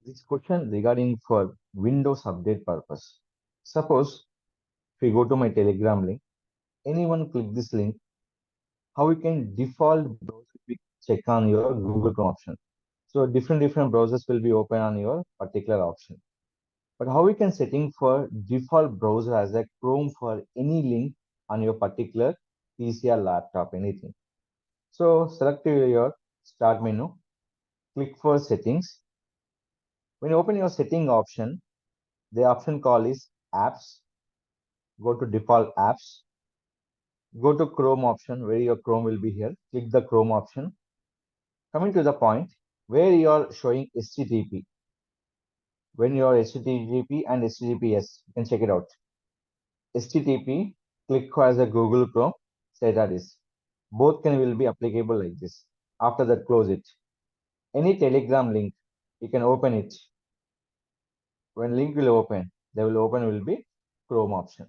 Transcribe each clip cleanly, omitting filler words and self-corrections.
This question regarding for Windows update purpose. Suppose if we go to my Telegram link, anyone click this link, how you can default browser we check on your Google Chrome option. So different browsers will be open on your particular option. But how we can setting for default browser as a Chrome for any link on your particular PC or laptop, anything. So select your start menu, click for settings. When you open your setting option, the option call is apps. Go to default apps. Go to Chrome option where your Chrome will be here. Click the Chrome option. Coming to the point where you are showing HTTP. When you are HTTP and HTTPS, you can check it out. HTTP, click as a Google Chrome, say that is. Both can will be applicable like this. After that, close it. Any Telegram link, you can open it. When link will open, they will open will be Chrome option.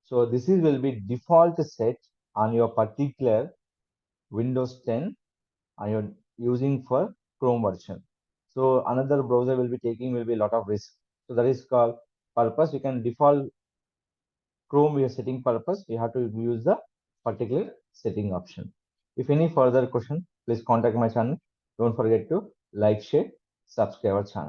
So this is will be default set on your particular Windows 10 and you're using for Chrome version. So another browser will be taking will be a lot of risk. So that is called purpose. You can default Chrome your setting purpose. You have to use the particular setting option. If any further question, please contact my channel. Don't forget to like, share, subscribe our channel.